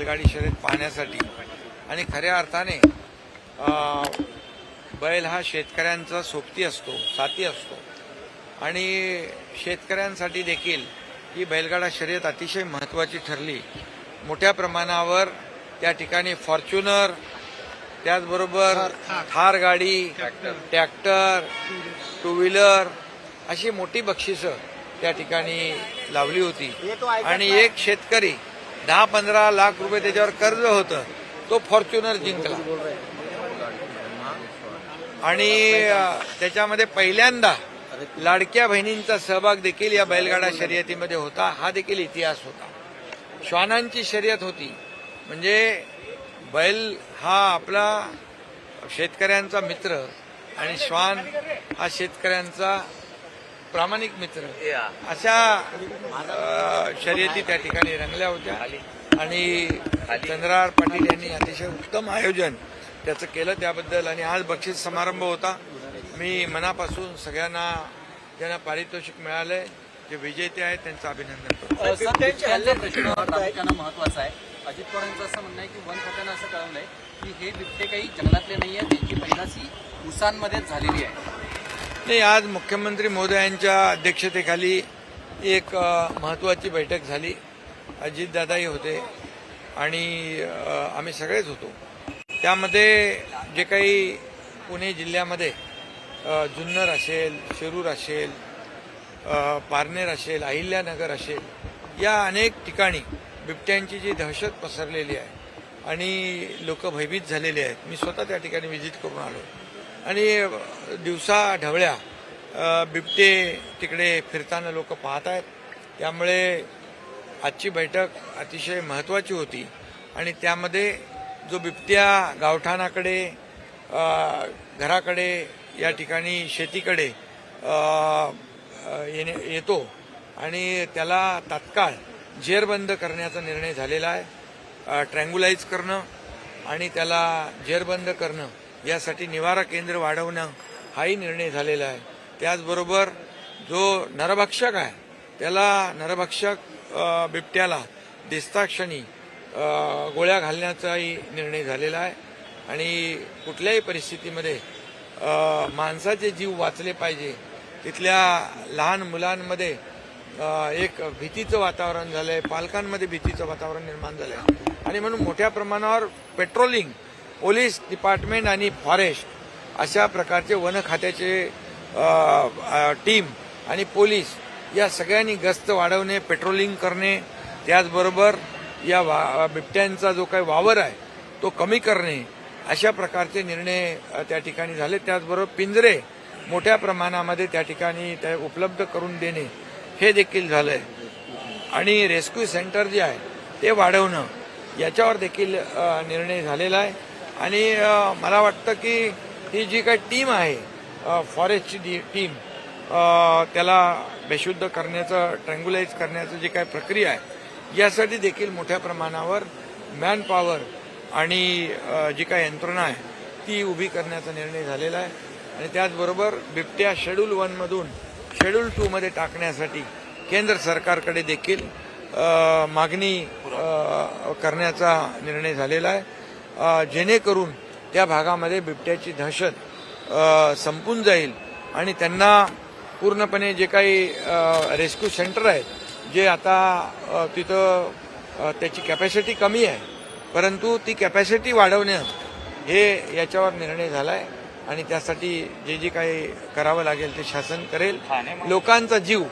बैलगाडी शर्यत पाहण्यासाठी। आणि खऱ्या अर्थाने बैल हा शेतकऱ्यांचा सोबती असतो, साथी असतो आणि शेतकऱ्यांसाठी देखील ही बैलगाडा शर्यत अतिशय महत्त्वाची ठरली। मोठ्या प्रमाणावर त्या ठिकाणी फॉर्च्युनर, त्याचबरोबर थार गाडी, ट्रॅक्टर, टू व्हीलर अशी मोठी बक्षिसं त्या ठिकाणी लावली होती। आणि एक शेतकरी 10-15 लाख रुपये त्याच्यावर कर्ज होतं, तो फॉर्च्युनर जिंकला। आणि त्याच्यामध्ये पहिल्यांदा लाडक्या बहिणींचा सहभाग देखील या बैलगाडा शर्यतीमध्ये होता। हा देखील इतिहास होता। श्वानांची शर्यत होती, म्हणजे बैल हा आपला शेतकऱ्यांचा मित्र आणि श्वान हा शेतकऱ्यांचा प्रामाणिक मित्र, अशा शर्यती त्या ठिकाणी रंगल्या होत्या। आणि चंद्रहार पाटील यांनी अतिशय उत्तम आयोजन त्याचं केलं त्याबद्दल। आणि आज बक्षीस समारंभ होता। मी मनापासून सगळ्यांना ज्यांना पारितोषिक मिळालंय, जे विजेते आहेत, त्यांचं अभिनंदन करतो। बिबट्यांचा प्रश्न प्रामुख्यानं महत्वाचा आहे। अजित पवारांचं असं म्हणणं आहे की वन खात्यानं असं कळवलंय की हे बिबटे काही जंगलातले नाही आहेत, त्यांची पैदास ही उसांमध्येच झालेली आहे। नाही, आज मुख्यमंत्री महोदयांच्या अध्यक्षतेखाली एक महत्त्वाची बैठक झाली। अजितदादाही होते आणि आम्ही सगळेच होतो। त्यामध्ये जे काही पुणे जिल्ह्यामध्ये जुन्नर असेल, शिरूर असेल, पारनेर असेल, अहिल्यानगर असेल, या अनेक ठिकाणी बिबट्यांची जी दहशत पसरलेली आहे आणि लोक भयभीत झालेले आहेत। मी स्वतः त्या ठिकाणी व्हिजिट करून आलो आणि दिवसा ढवळ्या बिबटे तिकडे फिरताना लोक पाहत आहेत। त्यामुळे आजची बैठक अतिशय महत्त्वाची होती आणि त्यामध्ये जो बिबट्या गावठाणाकडे, घराकडे, या ठिकाणी शेतीकडे येतो आणि त्याला तात्काळ जेरबंद करण्याचा निर्णय झालेला आहे। ट्रँग्युलाइज करणं आणि त्याला जेरबंद करणं, यासाठी निवारा केंद्र वाढवणं हाही निर्णय झालेला आहे। त्याचबरोबर जो नरभक्षक आहे त्याला, नरभक्षक बिबट्याला दिसताक्षणी गोळ्या घालण्याचाही निर्णय झालेला आहे। आणि कुठल्याही परिस्थितीमध्ये माणसाचे जीव वाचले पाहिजे। तिथल्या लहान मुलांमध्ये एक भीतीचं वातावरण झालंय, पालकांमध्ये भीतीचं वातावरण निर्माण झालंय आणि म्हणून मोठ्या प्रमाणावर पेट्रोलिंग, पोलीस डिपार्टमेंट आणि फॉरेस्ट अशा प्रकारचे वन खात्याचे टीम आणि पोलीस या सगळ्यांनी गस्त वाढवणे, पेट्रोलिंग करणे, त्याचबरोबर या बिबट्यांचा जो काही वावर आहे तो कमी करणे, अशा प्रकारचे निर्णय त्या ठिकाणी झाले। त्याचबरोबर पिंजरे मोठ्या प्रमाणामध्ये त्या ठिकाणी ते उपलब्ध करून देणे हे देखील झालंय। आणि रेस्क्यू सेंटर जे आहे ते वाढवणं, याच्यावर देखील निर्णय झालेला आहे। आणि मला वाटतं की ही जी काही टीम आहे, फॉरेस्टची टीम, त्याला बेशुद्ध करण्याचं, ट्रँग्युलाइज करण्याचं जी काही प्रक्रिया आहे, यासाठी देखील मोठ्या प्रमाणावर मॅन पॉवर आणि जी काही यंत्रणा आहे ती उभी करण्याचा निर्णय झालेला आहे। आणि त्याचबरोबर बिबट्या शेड्यूल 1 मधून शेड्यूल 2 मध्ये टाकण्यासाठी केंद्र सरकारकडे देखील मागणी करण्याचा निर्णय झालेला आहे, जेणेकरून त्या भागामध्ये बिबट्याची दहशत संपून जाईल आणि त्यांना पूर्णपणे जे काही रेस्क्यू सेंटर आहेत, जे आता तिथं त्याची कॅपॅसिटी कमी आहे, परंतु ती कॅपॅसिटी वाढवणं हे याच्यावर निर्णय झाला आहे। आणि त्यासाठी जे जे काही करावं लागेल ते शासन करेल। लोकांचा जीव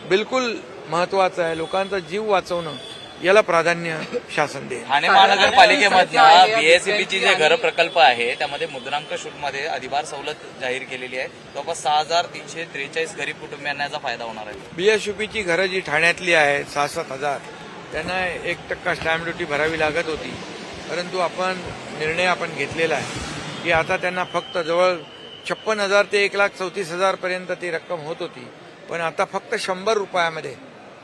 बिलकुल महत्वाचा आहे, लोकांचा जीव वाचवणं याला प्राधान्य शासन देईल। ठाणे महानगरपालिकेमधनं बीएसईबीची जे घर प्रकल्प आहे त्यामध्ये मुद्रांक शुल्कमध्ये अधिभार सवलत जाहीर केलेली आहे। जवळपास 6,343 गरीब कुटुंबियांना याचा फायदा होणार आहे। बीएसयूपीची घरं जी ठाण्यातली आहेत 6-7 हजार, त्यांना 1% स्टॅम्प ड्युटी भरावी लागत होती, परंतु निर्णय घेतलेला आहे की आता त्यांना फक्त जवळ 56,000 ते 1,34,000 पर्यंत ती रक्कम होत होती, पण आता फक्त 100 रुपयामध्ये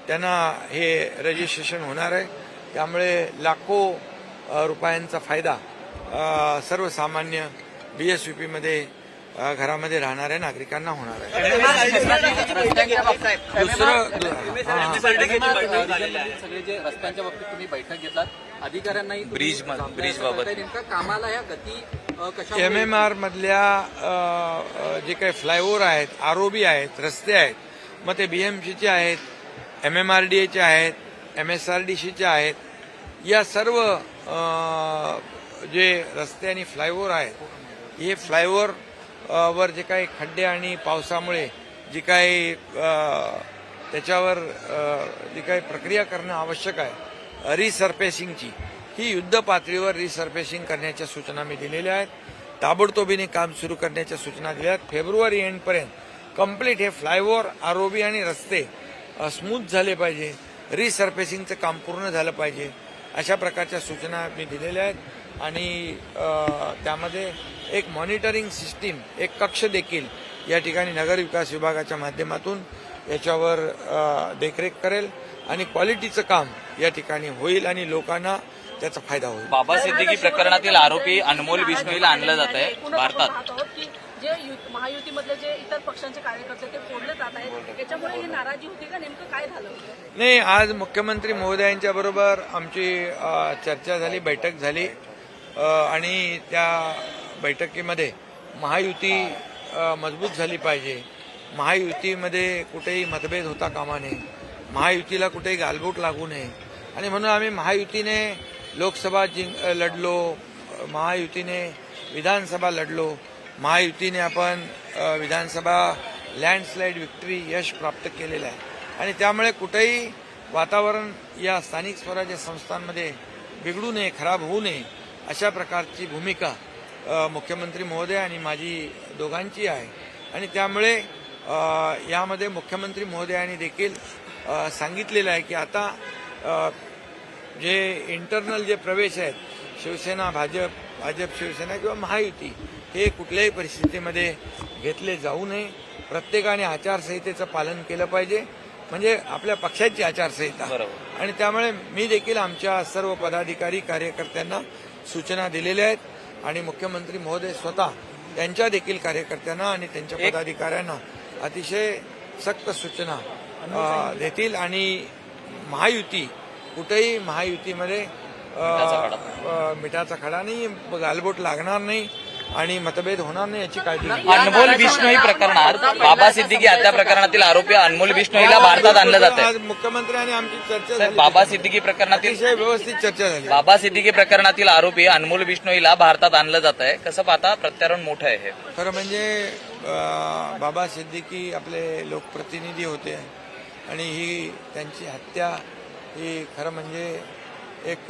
त्यांना हे रजिस्ट्रेशन होणार आहे। त्यामुळे लाखो रुपयांचा फायदा सर्वसामान्य बीएसयूपीमध्ये घरामध्ये राहणाऱ्या नागरिकांना होणार आहे. रस्त्यांच्या बाबतीत झालेलं सगळे जे रस्त्यांच्या बाबतीत तुम्ही बैठक घेतलात अधिकाऱ्यांनाही तुम्ही ब्रिजबाबत. नेमका कामाला या गती कशा MMR मधल्या जे काही फ्लायओव्हर आहेत, ROB आहेत, रस्ते आहेत, मग ते BMCचे आहेत, MMRDAचे आहेत, MSRDCचे आहेत, या सर्व जे रस्ते आणि फ्लायओव्हर आहेत, हे फ्लायओव्हर वर जे काही खड्डे आणि पावसामुळे जी काही त्याच्यावर जी काही प्रक्रिया करणं आवश्यक आहे रिसर्फेसिंगची, ही युद्ध पातळीवर रिसर्फेसिंग करण्याच्या सूचना मी दिलेल्या आहेत. ताबडतोबीने काम सुरू करण्याच्या सूचना दिल्या आहेत. फेब्रुवारी एंडपर्यंत कंप्लीट हे फ्लायओव्हर, ROB आणि रस्ते स्मूथ झाले पाहिजे, रिसर्फेसिंगचं काम पूर्ण झालं पाहिजे, अशा प्रकारच्या सूचना मी दिलेल्या आहेत. आणि त्यामध्ये एक मॉनिटरिंग सिस्टीम, एक कक्ष देखील या ठिकाणी नगर विकास विभागाच्या माध्यमातून याच्यावर देखरेख करेल आणि क्वालिटीचं काम या ठिकाणी होईल आणि लोकांना त्याचा फायदा होईल. बाबा सिद्दीकी प्रकरणातील आरोपी अनमोल बिश्नोईला आणलं जात आहे भारतात. जे महायुतीमधले जे इतर पक्षांचे कार्यकर्ते ते फोडले जात आहेत, त्याच्यामुळे ही नाराजी होती का? नेमकं काय झालं? नाही, आज मुख्यमंत्री महोदयांच्या बरोबर आमची चर्चा झाली, बैठक झाली आणि त्या बैठकीमध्ये महायुती मजबूत झाली पाहिजे, महायुतीमध्ये कुठेही मतभेद होता कामा नये, महायुतीला कुठेही गालबोट लागू नये आणि म्हणून आम्ही महायुतीने लोकसभा लढलो, महायुतीने विधानसभा लढलो, महायुतीने आपण विधानसभा लँडस्लाईड विक्ट्री यश प्राप्त केलेलं आहे आणि त्यामुळे कुठेही वातावरण या स्थानिक स्वराज्य संस्थांमध्ये बिघडू नये, खराब होऊ नये, अशा प्रकारची भूमिका मुख्यमंत्री महोदय आणि माझी दोघांची आहे. आणि त्यामुळे यामध्ये मुख्यमंत्री महोदयांनी देखील सांगितलेलं आहे की आता जे इंटरनल जे प्रवेश आहेत, शिवसेना भाजप, भाजप शिवसेना किंवा महायुती, हे कुठल्याही परिस्थितीमध्ये घेतले जाऊ नये. प्रत्येकाने आचारसंहितेचं पालन केलं पाहिजे, म्हणजे आपल्या पक्षाची आचारसंहिता. बरोबर. आणि त्यामुळे मी देखील आमच्या सर्व पदाधिकारी कार्यकर्त्यांना सूचना दिलेल्या आहेत आणि मुख्यमंत्री महोदय स्वतः त्यांच्या देखील कार्यकर्त्यांना आणि त्यांच्या पदाधिकाऱ्यांना अतिशय सक्त सूचना देतील आणि महायुती कुठेही महायुतीमध्ये मिठाचा खडा नाही, गालबोट लागणार नाही आणि मतभेद होणार नाही याची काळजी घ्या. अनमोल बिश्नोई प्रकरणात बाबा सिद्दीकी हत्या प्रकरणातील आरोपी अनमोल बिश्नोईला भारतात आणलं जात आहे. आज मुख्यमंत्री आणि आमची चर्चा झाली, बाबा सिद्दीकी प्रकरणातील अतिशय व्यवस्थित चर्चा झाली. बाबा सिद्दीकी प्रकरणातील आरोपी अनमोल बिश्नोईला भारतात आणलं जात आहे. कसं पाहता? प्रत्यारोप मोठं आहे हे. खरं म्हणजे बाबा सिद्दीकी आपले लोकप्रतिनिधी होते आणि ही त्यांची हत्या ही खरं म्हणजे एक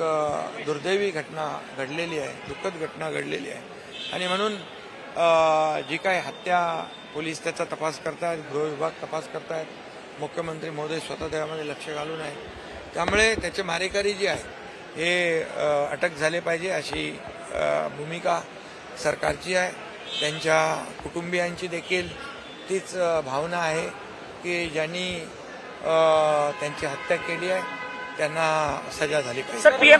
दुर्दैवी घटना घडलेली आहे, दुःखद घटना घडलेली आहे आणि म्हणून जी काही हत्या, पोलीस त्याचा तपास करतायत, गृह विभाग तपास करतायत, मुख्यमंत्री महोदय स्वतः त्यामध्ये लक्ष घालून आहे. त्यामुळे त्याचे मारेकरी जे आहे हे अटक झाले पाहिजे अशी भूमिका सरकारची आहे. त्यांच्या कुटुंबियांची देखील तीच भावना आहे की ज्यांनी त्यांची हत्या केली आहे त्यांना सजा झाली पाहिजे.